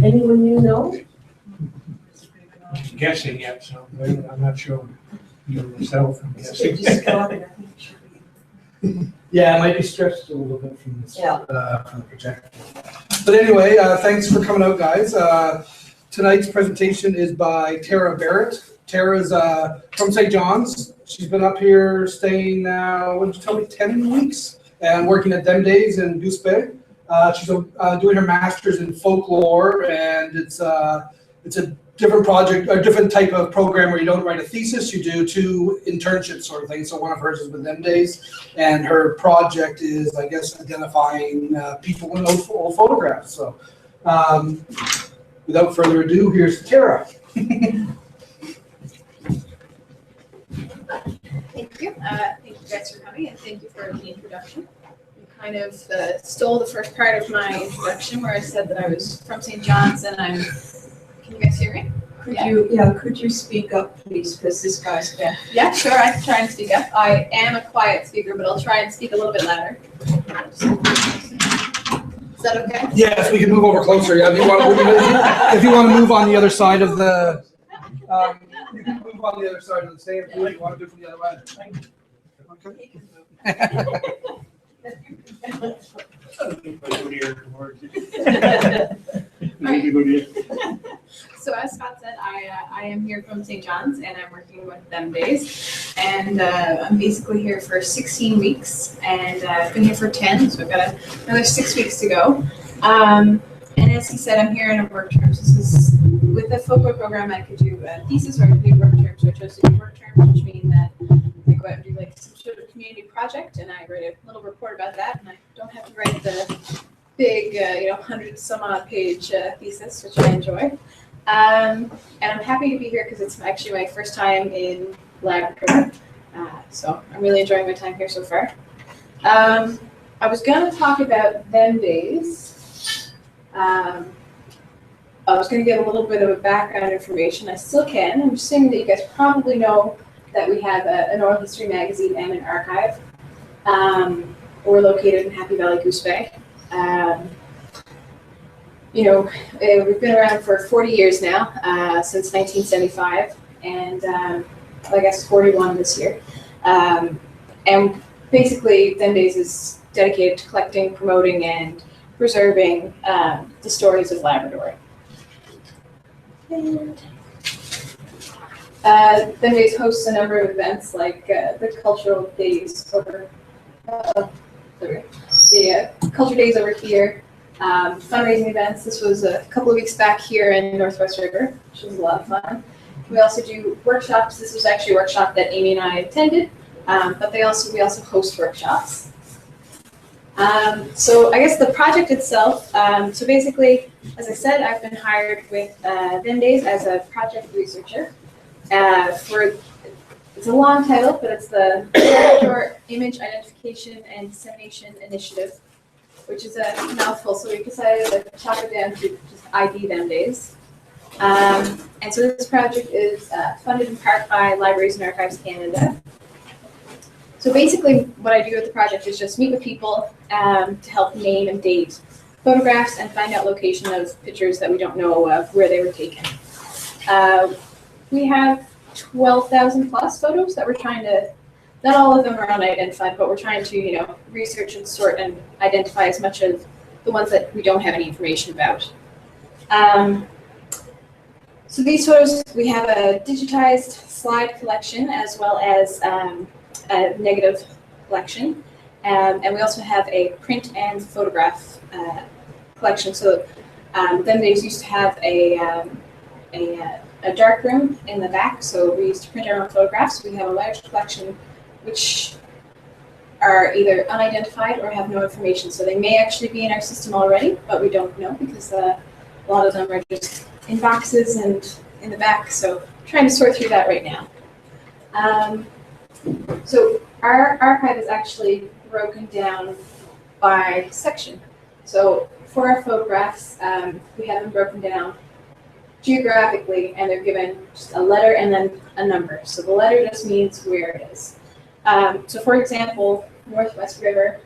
Anyone you know? Guessing yet, so I'm not sure. You myself, I'm guessing. Yeah, it might be stretched a little bit from this, Yeah. from the projector. But anyway, thanks for coming out, guys. Tonight's presentation is by Terra Barrett. Terra's from St. John's. She's been up here staying now, what did you tell me, 10 weeks? And working at IDThemDays in Goose Bay. She's doing her master's in folklore, and it's a different project, a different type of program where you don't write a thesis, you do 2 internships sort of thing. So one of hers is with IDThemDays, and her project is, I guess, identifying people in old photographs. So without further ado, here's Terra. Thank you. Thank you guys for coming, and thank you for the introduction. You kind of stole the first part of my introduction where I said that I was from St. John's and I'm. Can you guys hear me? Could you speak up, please, because this guy's deaf. Yeah, sure. I can try and speak up. I am a quiet speaker, but I'll try and speak a little bit louder. Is that okay? Yes, we can move over closer. Yeah, if you want to move on the other side of the. You can move on the other side of the stage if you want to do it from the other way. So as Scott said, I am here from St. John's and I'm working with IDThemDays, and I'm basically here for 16 weeks, and I've been here for 10, so I've got another 6 weeks to go. And as he said, I'm here in a work terms. This is with the folklore program. I could do a thesis or I could do work terms. So I chose to do work terms, which means that I go out and do like some sort of community project, and I write a little report about that. And I don't have to write the big, 100 some odd page thesis, which I enjoy. And I'm happy to be here because it's actually my first time in Labrador. So I'm really enjoying my time here so far. I was going to talk about IDThemDays. I was going to give a little bit of background information. I still can. I'm assuming that you guys probably know that we have an oral history magazine and an archive. We're located in Happy Valley, Goose Bay. We've been around for 40 years now, since 1975, and I guess 41 this year. And basically, IDThemDays is dedicated to collecting, promoting, and preserving the stories of Labrador. And IDThemDays hosts a number of events like the cultural days over the culture days over here, fundraising events. This was a couple of weeks back here in Northwest River, which was a lot of fun. We also do workshops. This was actually a workshop that Amy and I attended, but we also host workshops. So I guess the project itself, so basically, as I said, I've been hired with IDThemDays as a project researcher it's a long title, but it's the Labrador Image Identification and Dissemination Initiative, which is a mouthful, so we decided to chop it down to just IDThemDays. And so this project is funded in part by Libraries and Archives Canada. So basically what I do with the project is just meet with people to help name and date photographs and find out location of pictures that we don't know of where they were taken. We have 12,000 plus photos that we're trying to, not all of them are unidentified, but we're trying to, research and sort and identify as much of the ones that we don't have any information about. So these photos, we have a digitized slide collection as well as a negative collection. And we also have a print and photograph collection. So then they used to have a dark room in the back, so we used to print our own photographs. We have a large collection which are either unidentified or have no information. So they may actually be in our system already, but we don't know because a lot of them are just in boxes and in the back. So trying to sort through that right now. So our archive is actually broken down by section. So for our photographs, we have them broken down geographically, and they're given just a letter and then a number. So the letter just means where it is. So for example, Northwest River,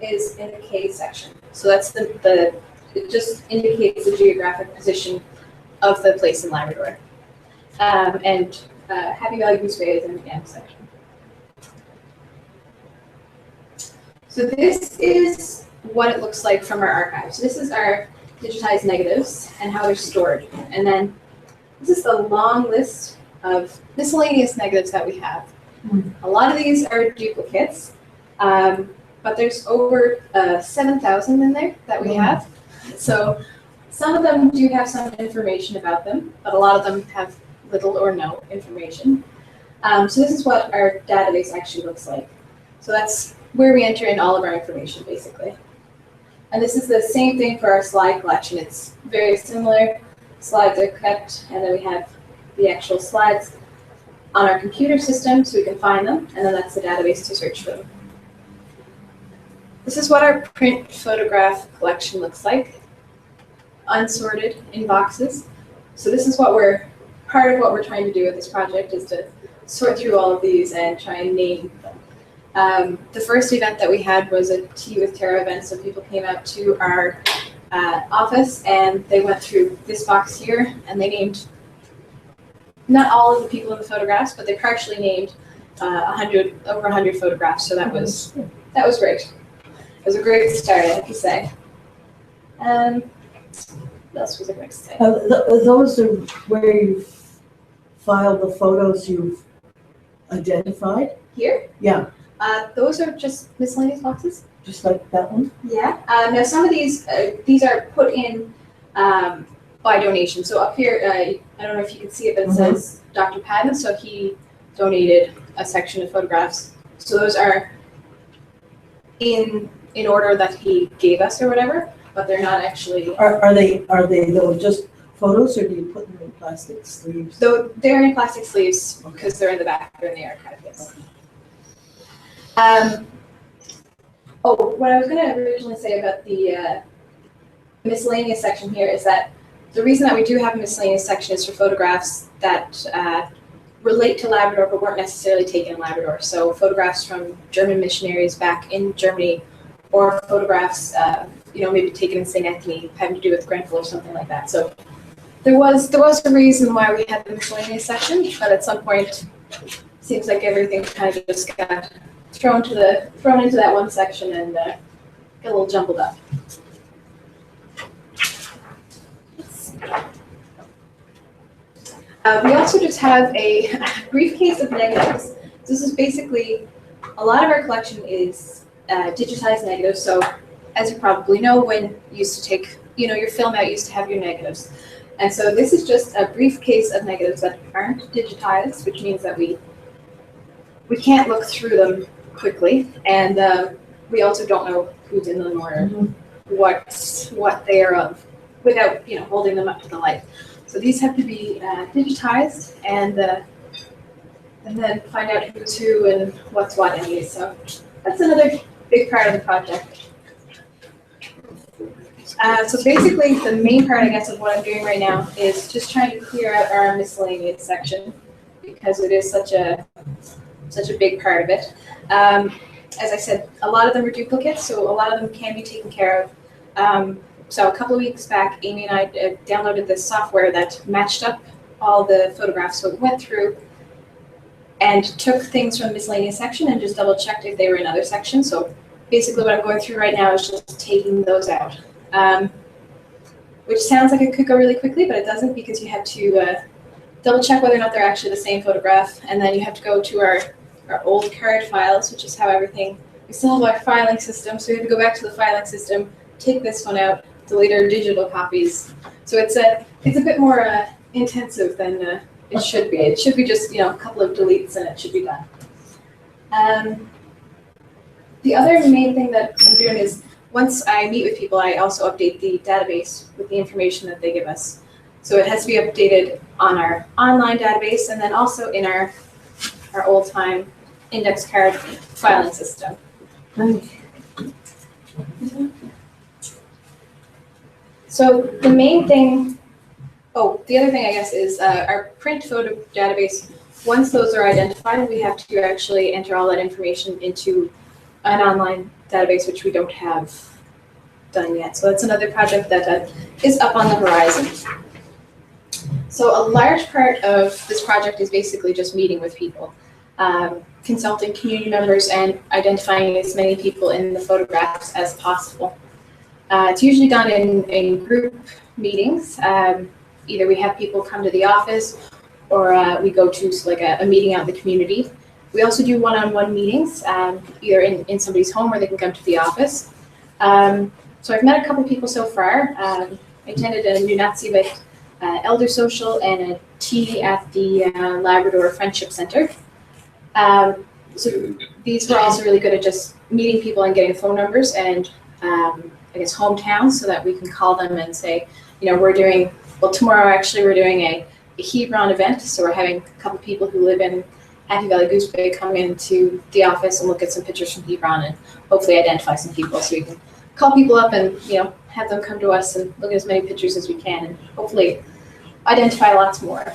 is in the K section. So that's it just indicates the geographic position of the place in Labrador. And Happy Valley Goose Bay is in the M section. So this is what it looks like from our archive. So this is our digitized negatives and how they're stored. And then this is the long list of miscellaneous negatives that we have. A lot of these are duplicates, but there's over 7,000 in there that we have. So some of them do have some information about them, but a lot of them have little or no information. So this is what our database actually looks like. So that's where we enter in all of our information, basically. And this is the same thing for our slide collection. It's very similar. Slides are kept, and then we have the actual slides on our computer system so we can find them, and then that's the database to search for them. This is what our print photograph collection looks like, unsorted in boxes. So this is part of what we're trying to do with this project is to sort through all of these and try and name them. The first event that we had was a Tea with Terra event, so people came out to our office and they went through this box here and they named not all of the people in the photographs, but they partially named over 100 photographs, so that was great. It was a great start, I have to say. What else was I going to say? Those are where you file the photos you've identified? Here? Yeah, Those are just miscellaneous boxes. just like that one? Yeah. Now some of these are put in by donation. So up here, I don't know if you can see it, but it says Dr. Padden. So he donated a section of photographs. So those are in order that he gave us or whatever, but they're not actually. Are they though just photos, or do you put them in plastic sleeves? So they're in plastic sleeves because they're in the back. They're in the archive. Yes. What I was going to originally say about the miscellaneous section here is that the reason that we do have a miscellaneous section is for photographs that relate to Labrador but weren't necessarily taken in Labrador. So photographs from German missionaries back in Germany, or photographs, maybe taken in St. Anthony, having to do with Grenfell or something like that. So there was a reason why we had the miscellaneous section, but at some point, it seems like everything kind of just got thrown into that one section and got a little jumbled up. We also just have a briefcase of negatives. This is basically, a lot of our collection is digitized negatives. So as you probably know, when you used to take, your film out, you used to have your negatives. And so this is just a briefcase of negatives that aren't digitized, which means that we can't look through them quickly. And we also don't know who's in them or what they are of without, holding them up to the light. So these have to be digitized and then find out who's who and what's what in these. So that's another big part of the project. So basically, the main part, I guess, of what I'm doing right now is just trying to clear out our miscellaneous section because it is such a big part of it. As I said, a lot of them are duplicates, so a lot of them can be taken care of. So a couple of weeks back, Amy and I downloaded this software that matched up all the photographs. So it went through and took things from the miscellaneous section and just double checked if they were in other sections. So basically what I'm going through right now is just taking those out, which sounds like it could go really quickly, but it doesn't because you have to double check whether or not they're actually the same photograph. And then you have to go to our old card files, which is how we still have our filing system. So we have to go back to the filing system, take this one out, delete our digital copies. So it's a bit more intensive than it should be. It should be just a couple of deletes and it should be done. The other main thing that I'm doing is once I meet with people, I also update the database with the information that they give us. So it has to be updated on our online database and then also in our old-time index card filing system. So the main thing, the other thing I guess is our print photo database. Once those are identified, we have to actually enter all that information into an online database, which we don't have done yet. So that's another project that is up on the horizon. So a large part of this project is basically just meeting with people, consulting community members and identifying as many people in the photographs as possible. It's usually done in group meetings. Either we have people come to the office or we go to like a meeting out in the community. We also do one-on-one meetings, either in somebody's home or they can come to the office. So I've met a couple people so far. I attended a New Natsivik Elder Social and a tea at the Labrador Friendship Center. So these were also really good at just meeting people and getting phone numbers and I guess hometowns so that we can call them and say, you know, we're doing, well, tomorrow actually we're doing a Hebron event. So we're having a couple people who live in Happy Valley Goose Bay come into the office and look at some pictures from Hebron and hopefully identify some people so we can call people up and, you know, have them come to us and look at as many pictures as we can and hopefully identify lots more.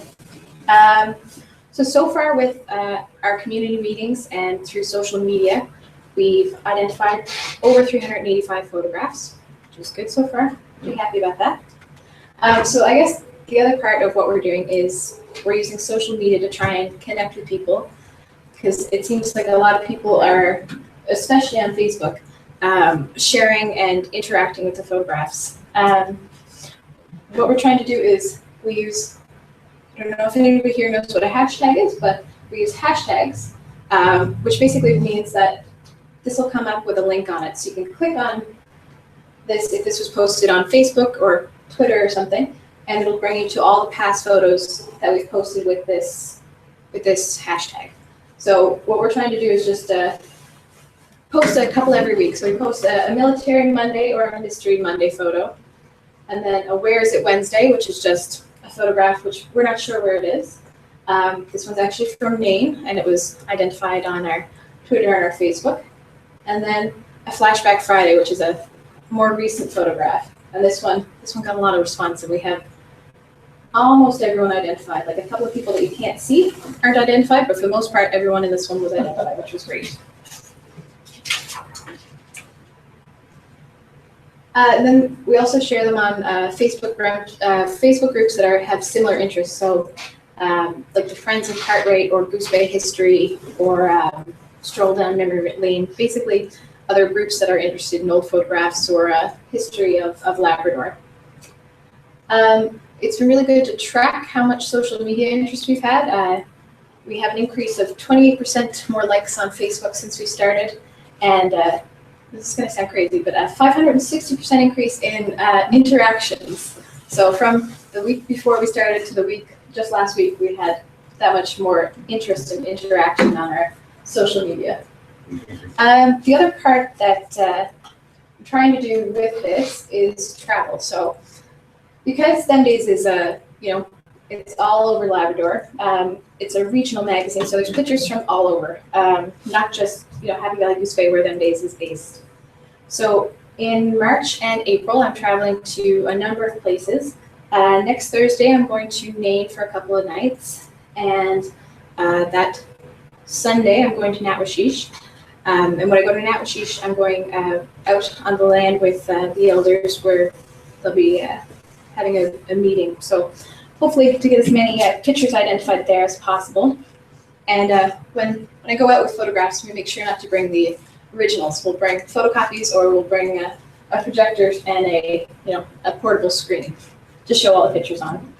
So far with our community meetings and through social media, we've identified over 385 photographs, which is good so far. Pretty happy about that. So I guess the other part of what we're doing is we're using social media to try and connect with people because it seems like a lot of people are, especially on Facebook, sharing and interacting with the photographs. What we're trying to do is we use, I don't know if anybody here knows what a hashtag is, but we use hashtags, which basically means that this will come up with a link on it. So you can click on this if this was posted on Facebook or Twitter or something, and it'll bring you to all the past photos that we've posted with this hashtag. So what we're trying to do is just post a couple every week. So we post a Military Monday or a History Monday photo, and then a Where Is It Wednesday, which is just a photograph, which we're not sure where it is. This one's actually from Maine, and it was identified on our Twitter and our Facebook. And then a Flashback Friday, which is a more recent photograph. And this one got a lot of response, and we have almost everyone identified. Like a couple of people that you can't see aren't identified, but for the most part, everyone in this one was identified, which was great. And then we also share them on Facebook groups that have similar interests. So like the Friends of Barrrett or Goose Bay History or Stroll Down Memory Lane, basically other groups that are interested in old photographs or history of Labrador. It's been really good to track how much social media interest we've had. We have an increase of 28% more likes on Facebook since we started, and this is going to sound crazy, but a 560% increase in interactions. So from the week before we started to the week just last week, we had that much more interest and interaction on our social media. The other part that I'm trying to do with this is travel. So because IDThemDays is it's all over Labrador. It's a regional magazine, so there's pictures from all over, not just Happy Valley Goose Bay where IDThemDays is based. So in March and April, I'm traveling to a number of places. Next Thursday, I'm going to Maine for a couple of nights, and that Sunday, I'm going to Natwashish. And when I go to Natwashish, I'm going out on the land with the elders where they'll be having a meeting. So hopefully to get as many pictures identified there as possible. And when I go out with photographs, we make sure not to bring the originals. We'll bring photocopies, or we'll bring a projector and a portable screen to show all the pictures on.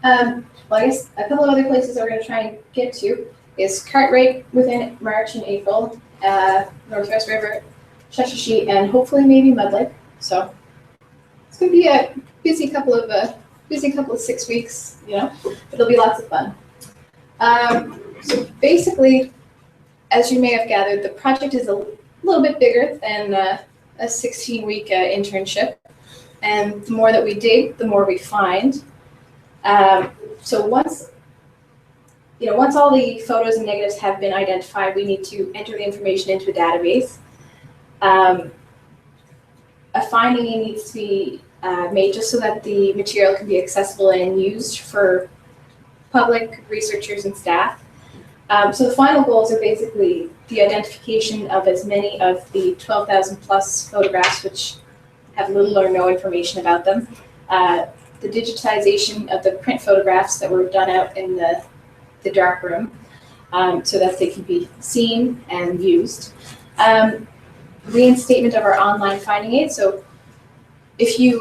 Well, I guess a couple of other places that we're going to try and get to is Cartwright within March and April, Northwest River, Shashashi, and hopefully maybe Mud Lake. So it's going to be a busy couple of 6 weeks, but it'll be lots of fun. So basically, as you may have gathered, the project is a little bit bigger than a 16-week internship, and the more that we dig, the more we find. So once all the photos and negatives have been identified, we need to enter the information into a database. A finding needs to be made just so that the material can be accessible and used for public, researchers, and staff. So the final goals are basically the identification of as many of the 12,000 plus photographs which have little or no information about them, the digitization of the print photographs that were done out in the dark room, so that they can be seen and used. Reinstatement of our online finding aid. So if you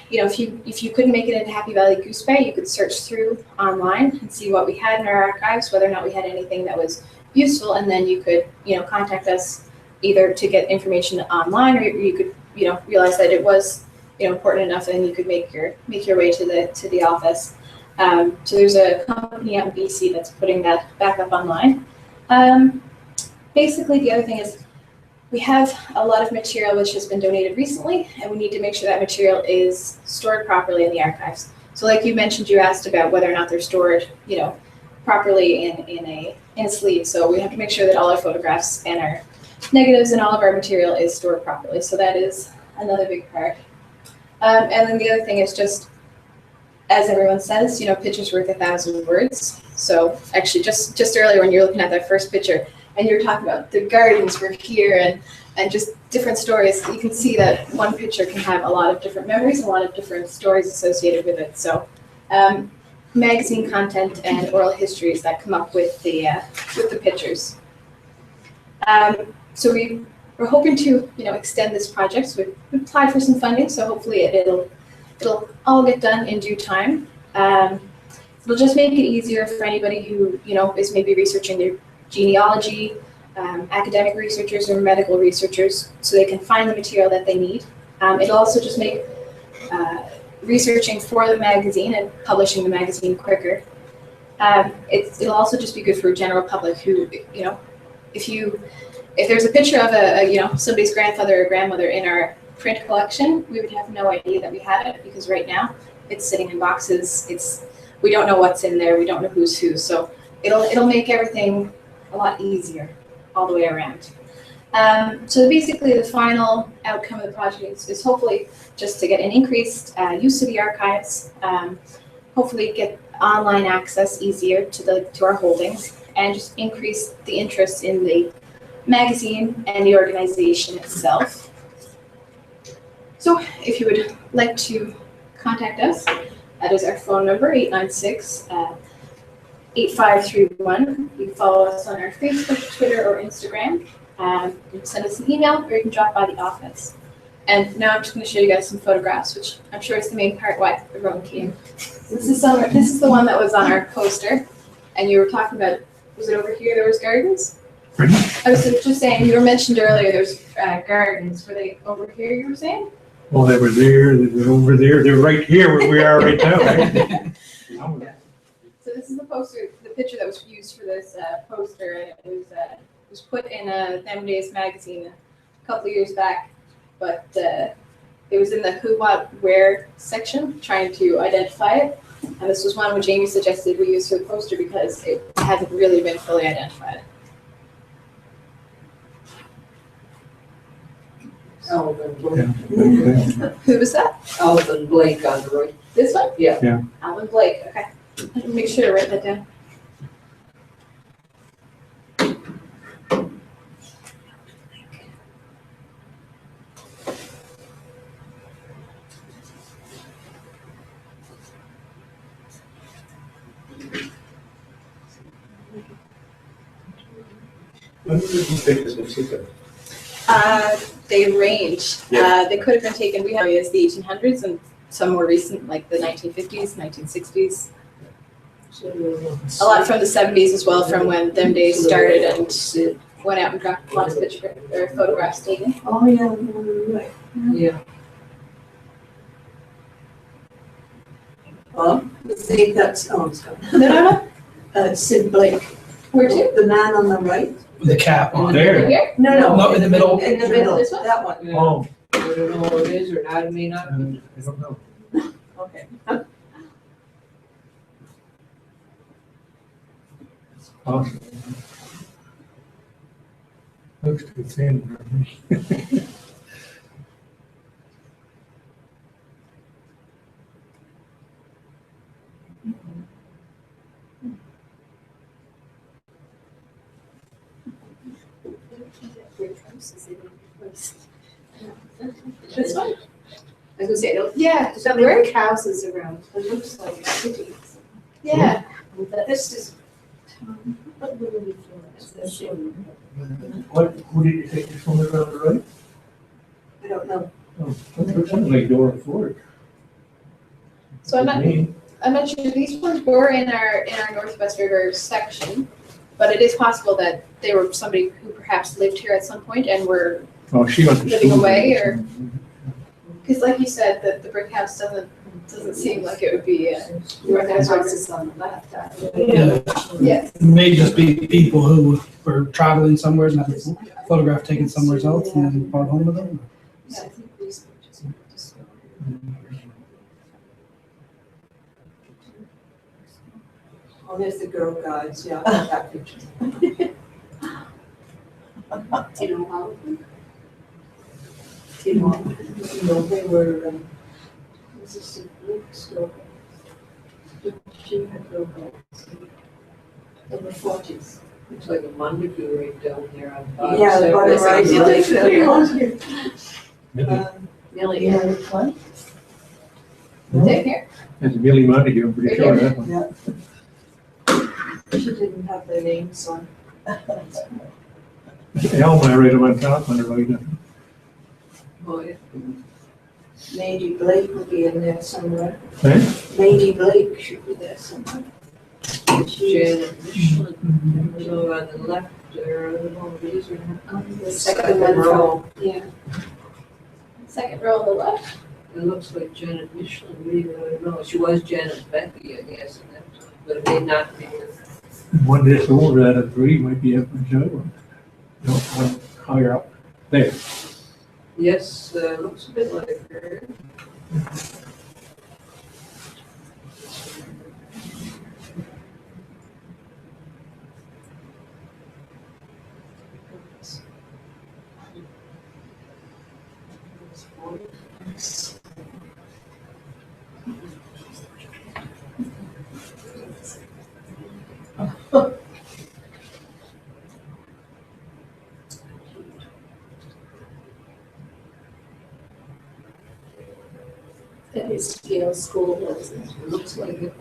if you couldn't make it into Happy Valley Goose Bay, you could search through online and see what we had in our archives, whether or not we had anything that was useful, and then you could contact us either to get information online, or you could realize that it was important enough, and you could make your way to the office. So there's a company out in BC that's putting that back up online. Basically, the other thing is we have a lot of material which has been donated recently, and we need to make sure that material is stored properly in the archives. So like you mentioned, you asked about whether or not they're stored, properly in a sleeve. So we have to make sure that all our photographs and our negatives and all of our material is stored properly. So that is another big part. And then the other thing is just, as everyone says, picture's worth 1,000 words. So actually, just earlier when you're looking at that first picture, and you're talking about the gardens were here and just different stories, you can see that one picture can have a lot of different memories, a lot of different stories associated with it. So magazine content and oral histories that come up with the pictures. So we're hoping to extend this project. So we applied for some funding, so hopefully it'll all get done in due time. It'll just make it easier for anybody who is maybe researching their genealogy, academic researchers or medical researchers, so they can find the material that they need. It'll also just make researching for the magazine and publishing the magazine quicker. It'll also just be good for general public who, if there's a picture of somebody's grandfather or grandmother in our print collection, we would have no idea that we had it, because right now it's sitting in boxes. We don't know what's in there. We don't know who's who. So it'll make everything a lot easier all the way around. So basically the final outcome of the project is hopefully just to get an increased use of the archives, hopefully get online access easier to our holdings, and just increase the interest in the magazine and the organization itself. So if you would like to contact us, that is our phone number, 896-8531. You can follow us on our Facebook, Twitter, or Instagram. You can send us an email, or you can drop by the office. And now I'm just going to show you guys some photographs, which I'm sure is the main part why everyone came. This is the one that was on our poster, and you were talking about, was it over here there was gardens? I was just saying, you were mentioned earlier there's gardens. Were they over here, you were saying? Well, they were there, they were over there, they're right here where we are right now, right? Yeah. So this is the poster, the picture that was used for this poster, and it was put in IDThemDays magazine a couple of years back, but it was in the who, what, where section, trying to identify it. And this was one which Jamie suggested we use for the poster because it hasn't really been fully identified. Alvin Blake. Who was that? Alvin Blake on the right. This one? Yeah. Yeah. Alvin Blake, okay. Let me make sure to write that down. When did you take this in secret? They range. Yeah. They could have been taken, we have as the 1800s and some more recent, like the 1950s, 1960s. A lot from the 70s as well, from when them days started and went out and got lots of picture or photographs taken. Oh, yeah, right. Yeah. Well, I think that's, oh, it's gone. No. Sid Blake. Where to? The man on the right? With the cap on. There. Right here? No. No, in the middle. In the middle, This one? that one. Oh, I don't know what it is, or not, it may not be. I don't know. Okay. It's possible. Looks too thin for me. That's fine. I was gonna say, Yeah, does that there work? are houses around, it looks like cities. Yeah. This is. But we're really flowing. Who did you take this one around the right? I don't know. Oh, that sounds like Dora Ford. So I'm not sure, these ones were in our Northwest River section, but it is possible that they were somebody who perhaps lived here at some point and were, Oh, she went to Living school. away, or- because like you said, the brick house doesn't seem like it would be, Your house is on the left. Yeah. yes. It may just be people who were traveling somewhere and had a photograph taken somewhere else and then brought home with them. Yeah, I think these pictures are just. Oh, there's the Girl Guides, yeah, I got that picture. Do you know how? Do you know? You know, they were, this is the Luke's Girl Guides. She had Girl Guides. They were 40s. Looks like a Montague right down there on the bottom. Yeah, the bottom right. Millie, Yeah, which one? Take here. That's Millie Montague, I'm pretty sure that one. She didn't have their names on. Elma, right on top, on the right. Oh, yeah. Lady Blake will be in there somewhere. Eh? Lady Blake should be there somewhere. Janet Michelin, so on the left, there are all these are. the second one from, yeah. Second row on the left. It looks like Janet Michelin, really, I don't know, she was Janet Becky, I guess, at that time, but it may not be. One this older out of three might be up in Joe. No, one higher up. There. Yes, looks a bit like her. That is Yale School, wasn't it? It looks like it.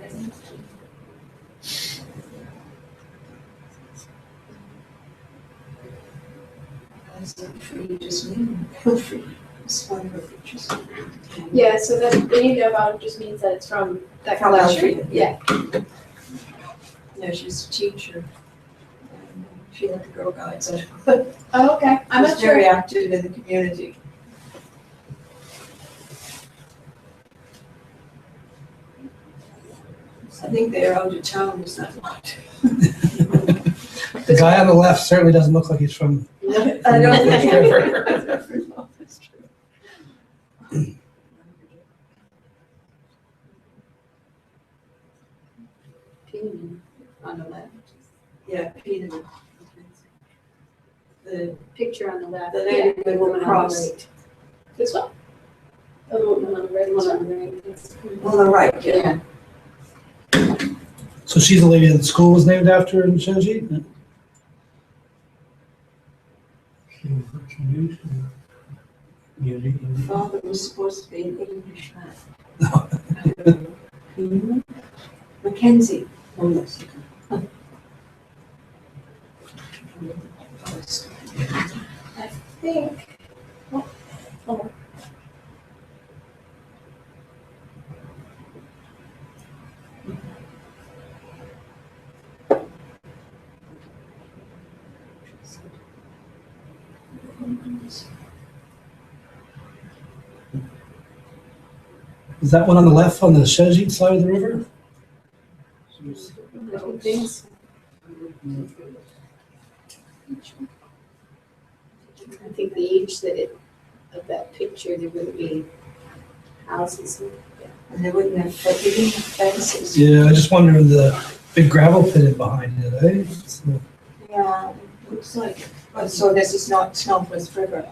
That's not free, just me. Feel free. It's one of her pictures. Yeah, so that the name about it just means that it's from that From collection. Alfred, Yeah. Yeah, she's a teacher. And she had the Girl Guides. She Oh, okay. I'm was not sure. very active in the community. I think they're out of town, is that right? The guy on the left certainly doesn't look like he's from. I don't think. That's true. Peterman on the left. Yeah, Peterman. The Picture on the left. the lady with the woman on the cross. right. This one? Oh, the woman on the right. One on the right. That's- On the right, yeah. So she's the lady that the school was named after in Shenji? Father was supposed to be an Englishman. Peterman? Mackenzie. Oh, yes. I think. Oh. Is that one on the left on the Shenji side of the river? I don't think so. I think the age of that picture, there would be houses. And they wouldn't have, they didn't have fences. Yeah, I just wonder if the big gravel pit in behind it, eh? So, Yeah, it looks like, but so this is not Snowflake River.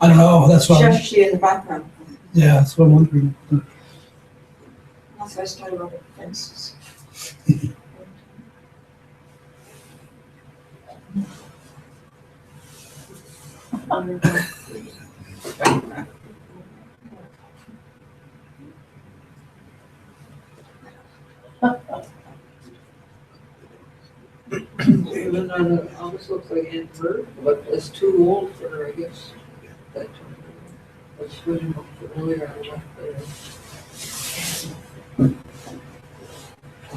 I don't know, that's what, Just she in the background. yeah, that's what I'm wondering. That's why I started about the fences. Even on it almost looks like Aunt Bird, but it's too old for her, I guess. That was really more familiar on what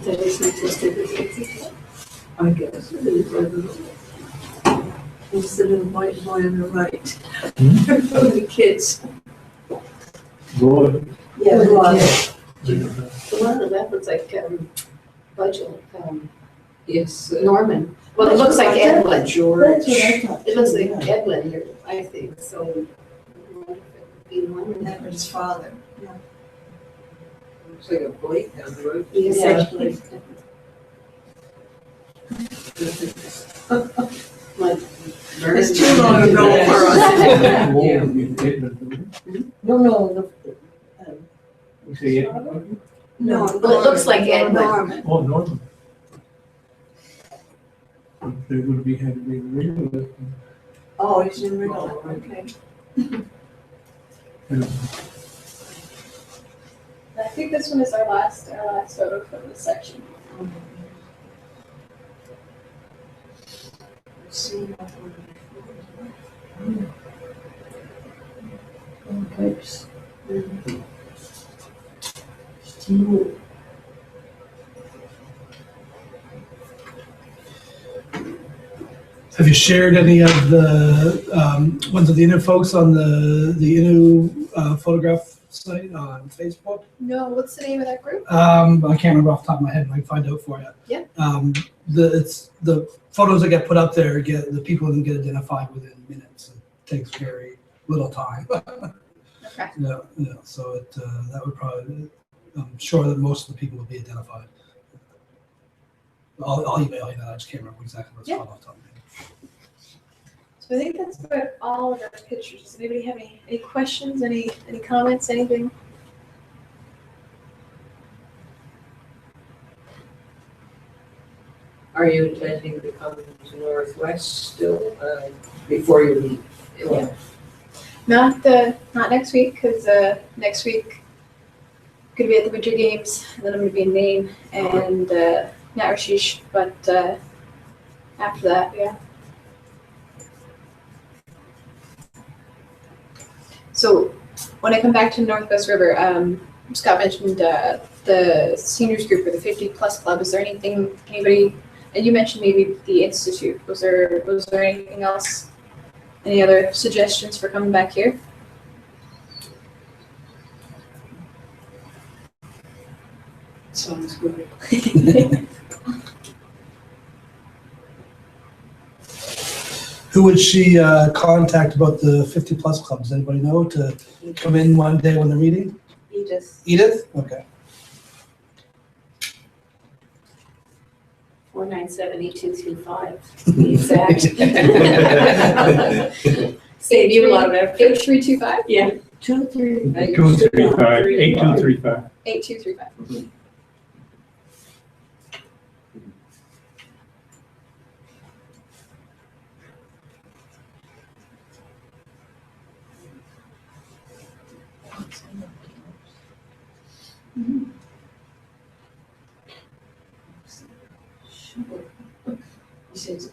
That is not listed as exit. I guess it is, I don't know. Instead of the white boy on the right. For the kids. Good. Yeah, Well, well, The one on the left looks like Budget, Yes. Norman. Well, it looks like Edwin. that's what I thought. It looks too, like yeah. Edwin here, I think, so. I wonder if it would be Norman. Edward's father. Looks like a Blake down the road. Yes, Yeah. actually. Like, It's too long ago for us. More would be Edmund. No, We say Edmund. no. well, it looks like Edwin. Norman. Oh, Norman. They would be had to be regular. Oh, he's in Riddle, okay. I think this one is our last photo from this section. Pipes. Steel. Have you shared any of the ones of the Innu folks on the Innu photograph site on Facebook? No, what's the name of that group? I can't remember off the top of my head, but I can find out for you. Yeah. The photos that get put up there the people can get identified within minutes. It takes very little time. Okay. Yeah, so that would probably, I'm sure that most of the people will be identified. I'll email you that, I just can't remember exactly what it's Yeah. called off the top of my head. So I think that's about all of our pictures. Does anybody have any questions, any comments, anything? Are you intending to come to Northwest still, before you leave? Yeah. Not next week, because next week I'm gonna be at the Winter Games, and then I'm gonna be in Maine and Narashish, but after that, yeah. So when I come back to Northwest River, Scott mentioned the seniors group or the 50+ club. Is there anything anybody? And you mentioned maybe the institute. Was there anything else? Any other suggestions for coming back here? Sounds good. Who would she contact about the 50+ club? Does anybody know to come in one day when they're meeting? Edith. Edith? Okay. 497-8225, to be exact. Save you a lot of effort. 8325? Yeah. 2, 3. 235, 8235. 8235. He says